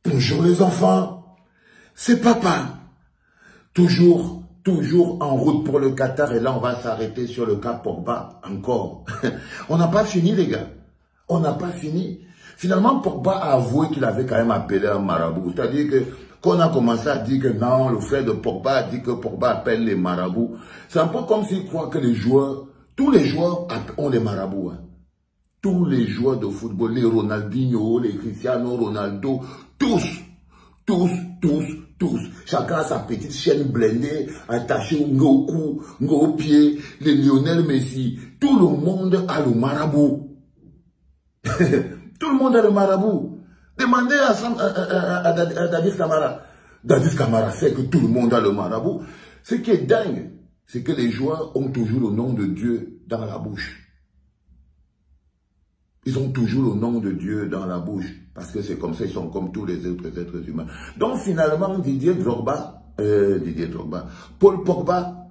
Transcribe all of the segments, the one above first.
Bonjour les enfants, c'est papa. Toujours en route pour le Qatar et là on va s'arrêter sur le cas Pogba encore. On n'a pas fini les gars, on n'a pas fini. Finalement Pogba a avoué qu'il avait quand même appelé un marabout. C'est-à-dire que quand on a commencé à dire que non, le frère de Pogba a dit que Pogba appelle les marabouts. C'est un peu comme s'il croit que les joueurs, tous les joueurs ont des marabouts. Hein. Tous les joueurs de football, les Ronaldinho, les Cristiano Ronaldo, tous. Chacun a sa petite chaîne blindée, attachée au cou, au pied, les Lionel Messi. Tout le monde a le marabout. Tout le monde a le marabout. Demandez à Dadis Camara. Dadis Camara sait que tout le monde a le marabout. Ce qui est dingue, c'est que les joueurs ont toujours le nom de Dieu dans la bouche. Ils ont toujours le nom de Dieu dans la bouche. Parce que c'est comme ça, ils sont comme tous les autres êtres humains. Donc finalement, Paul Pogba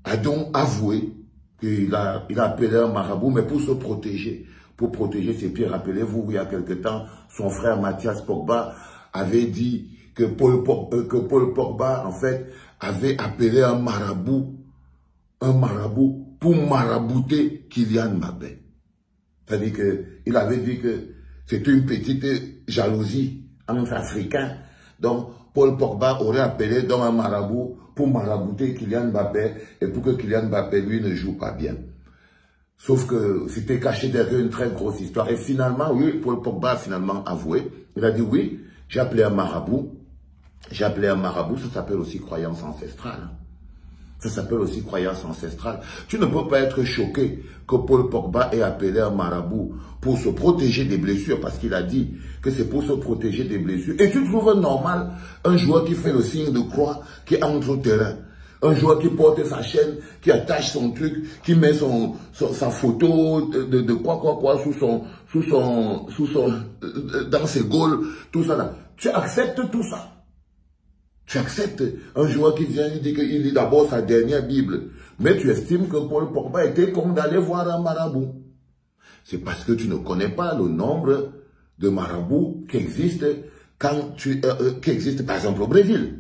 a donc avoué qu'il a appelé un marabout, mais pour se protéger. Pour protéger ses pieds. Rappelez-vous, il y a quelque temps, son frère Mathias Pogba avait dit que Paul Pogba, en fait, avait appelé un marabout pour marabouter Kylian Mbappé. C'est-à-dire qu'il avait dit que c'était une petite jalousie entre Africains. Donc, Paul Pogba aurait appelé donc un marabout pour marabouter Kylian Mbappé et pour que Kylian Mbappé, lui, ne joue pas bien. Sauf que c'était caché derrière une très grosse histoire. Et finalement, oui, Paul Pogba a finalement avoué. Il a dit oui, j'ai appelé un marabout. J'ai appelé un marabout, ça s'appelle aussi croyance ancestrale. Ça s'appelle aussi croyance ancestrale. Tu ne peux pas être choqué que Paul Pogba ait appelé un marabout pour se protéger des blessures, parce qu'il a dit que c'est pour se protéger des blessures. Et tu trouves normal un joueur qui fait le signe de croix, qui entre au terrain. Un joueur qui porte sa chaîne, qui attache son truc, qui met sa photo de quoi dans ses goals, tout ça là. Tu acceptes tout ça. Tu acceptes un joueur qui vient, il dit qu'il lit d'abord sa dernière Bible. Mais tu estimes que Paul Pogba était comme d'aller voir un marabout. C'est parce que tu ne connais pas le nombre de marabouts qui existent par exemple au Brésil.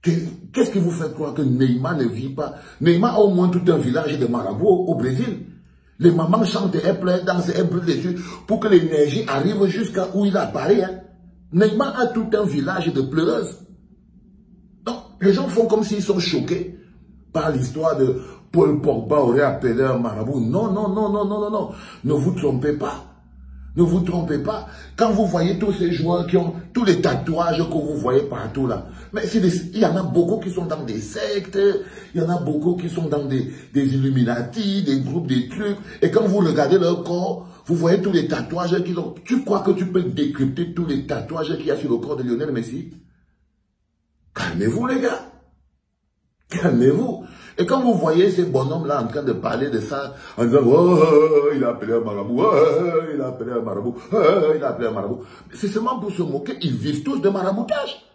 Qu'est-ce qui vous fait croire que Neymar ne vit pas? Neymar a au moins tout un village de marabouts au Brésil. Les mamans chantent, elles pleurent, dansent, elles brûlent les yeux pour que l'énergie arrive jusqu'à où il apparaît. Hein. Neymar a tout un village de pleureuses. Donc, les gens font comme s'ils sont choqués par l'histoire de Paul Pogba aurait appelé un marabout. Non. Ne vous trompez pas. Ne vous trompez pas. Quand vous voyez tous ces joueurs qui ont tous les tatouages que vous voyez partout là, mais il y en a beaucoup qui sont dans des sectes, il y en a beaucoup qui sont dans des Illuminati, des groupes, des trucs. Et quand vous regardez leur corps, vous voyez tous les tatouages qu'ils ont. Tu crois que tu peux décrypter tous les tatouages qu'il y a sur le corps de Lionel Messi? Calmez-vous les gars. Calmez-vous. Et quand vous voyez ces bonhommes-là en train de parler de ça, en disant « Oh, il a appelé un marabout, oh, il a appelé un marabout, oh, il a appelé un marabout », c'est seulement pour se moquer, ils vivent tous de maraboutage.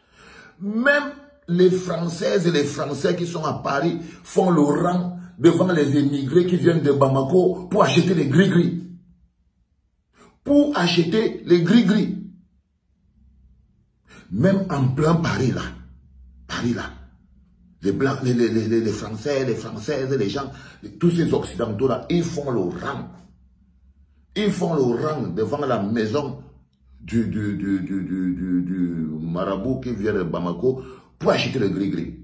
Même les Françaises et les Français qui sont à Paris font le rang devant les émigrés qui viennent de Bamako pour acheter les gris-gris. Pour acheter les gris-gris. Même en plein Paris là, les Blancs, les Français, les Françaises, les gens, tous ces Occidentaux-là, ils font le rang. Ils font le rang devant la maison du marabout qui vient de Bamako pour acheter le gris-gris.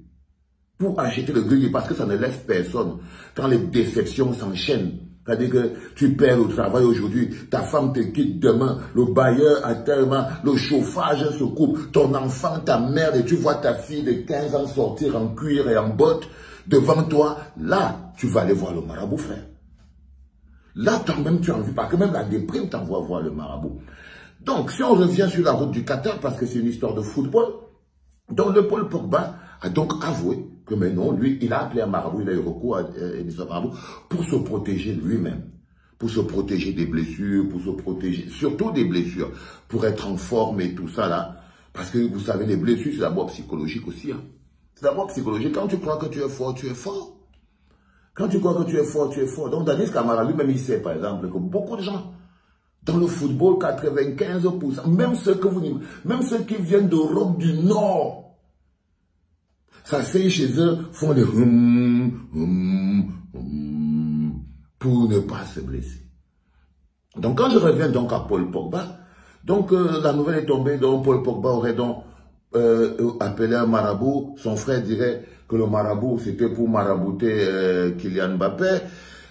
Pour acheter le gris-gris, parce que ça ne laisse personne. Quand les déceptions s'enchaînent, c'est-à-dire que tu perds le travail aujourd'hui, ta femme te quitte demain, le bailleur a tellement, le chauffage se coupe, ton enfant, ta mère, et tu vois ta fille de 15 ans sortir en cuir et en bottes devant toi, là, tu vas aller voir le marabout, frère. Là, toi-même, tu as envie, parce que même la déprime t'envoie voir le marabout. Donc, si on revient sur la route du Qatar, parce que c'est une histoire de football, donc le Paul Pogba a donc avoué que mais non, lui, il a appelé un marabout, il a eu recours à un marabout pour se protéger lui-même, pour se protéger des blessures, pour se protéger, surtout des blessures, pour être en forme et tout ça là. Parce que vous savez, les blessures, c'est d'abord psychologique aussi. Hein. C'est d'abord psychologique. Quand tu crois que tu es fort, tu es fort. Quand tu crois que tu es fort, tu es fort. Donc, Dadis Camara lui-même, il sait, par exemple, que beaucoup de gens Dans le football, 95%, même ceux qui viennent d'Europe du Nord, ça fait chez eux, font des pour ne pas se blesser. Donc quand je reviens donc à Paul Pogba, donc la nouvelle est tombée, donc Paul Pogba aurait donc appelé un marabout, son frère dirait que le marabout c'était pour marabouter Kylian Mbappé.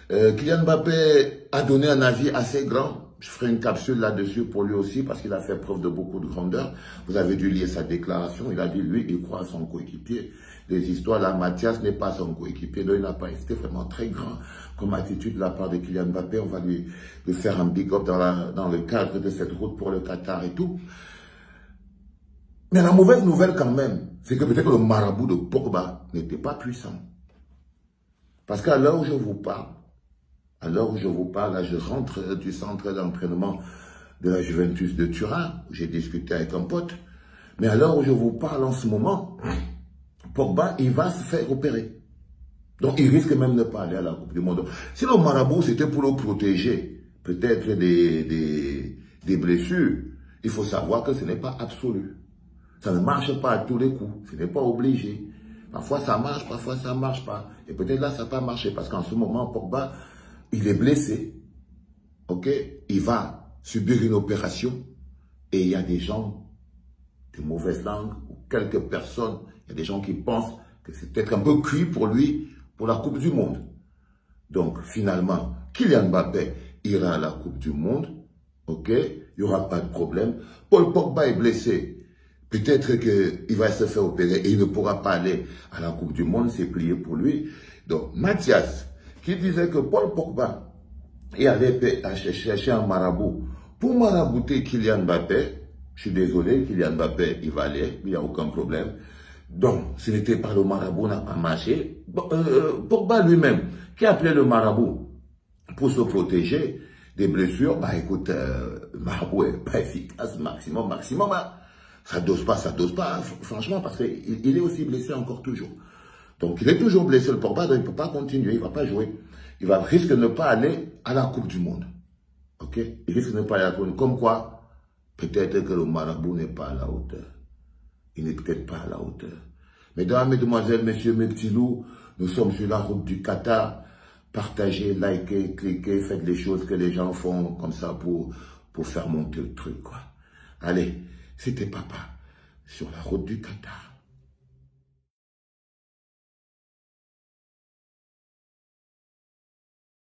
Kylian Mbappé a donné un avis assez grand. Je ferai une capsule là-dessus pour lui aussi parce qu'il a fait preuve de beaucoup de grandeur. Vous avez dû lire sa déclaration. Il a dit, lui, il croit à son coéquipier. Les histoires là, Mathias n'est pas son coéquipier. Donc, il n'a pas été vraiment très grand comme attitude de la part de Kylian Mbappé. On va lui faire un big up dans le cadre de cette route pour le Qatar et tout. Mais la mauvaise nouvelle quand même, c'est que peut-être le marabout de Pogba n'était pas puissant. Parce qu'à l'heure où je vous parle, là, je rentre du centre d'entraînement de la Juventus de Turin, où j'ai discuté avec un pote. Mais à l'heure où je vous parle en ce moment, Pogba, il va se faire opérer. Donc, il risque même de ne pas aller à la Coupe du Monde. Si le marabout, c'était pour le protéger, peut-être des blessures, il faut savoir que ce n'est pas absolu. Ça ne marche pas à tous les coups. Ce n'est pas obligé. Parfois, ça marche, parfois, ça ne marche pas. Et peut-être là, ça n'a pas marché. Parce qu'en ce moment, Pogba, il est blessé, ok? Il va subir une opération et il y a des gens de mauvaise langue ou quelques personnes, il y a des gens qui pensent que c'est peut-être un peu cuit pour lui pour la Coupe du Monde. Donc finalement, Kylian Mbappé ira à la Coupe du Monde, ok? Il n'y aura pas de problème. Paul Pogba est blessé. Peut-être qu'il va se faire opérer et il ne pourra pas aller à la Coupe du Monde, c'est plié pour lui. Donc Mathias, qui disait que Paul Pogba il allait chercher un marabout pour marabouter Kylian Mbappé. Je suis désolé, Kylian Mbappé, il va aller, il n'y a aucun problème. Donc, ce n'était pas le marabout, n'a pas marché. Pogba lui-même, qui a appelé le marabout pour se protéger des blessures, bah écoute, le marabout est pas efficace, maximum. Hein. Ça dose pas, franchement, parce qu'il est aussi blessé encore toujours. Donc, il est toujours blessé, le Pogba, donc il ne peut pas continuer, il ne va pas jouer. Il risque de ne pas aller à la Coupe du Monde. Ok? Il risque de ne pas aller à la Coupe du Monde. Comme quoi, peut-être que le marabout n'est pas à la hauteur. Il n'est peut-être pas à la hauteur. Mesdames, mesdemoiselles, messieurs, mes petits loups, nous sommes sur la route du Qatar. Partagez, likez, cliquez, faites les choses que les gens font comme ça pour faire monter le truc, quoi. Allez, c'était papa sur la route du Qatar.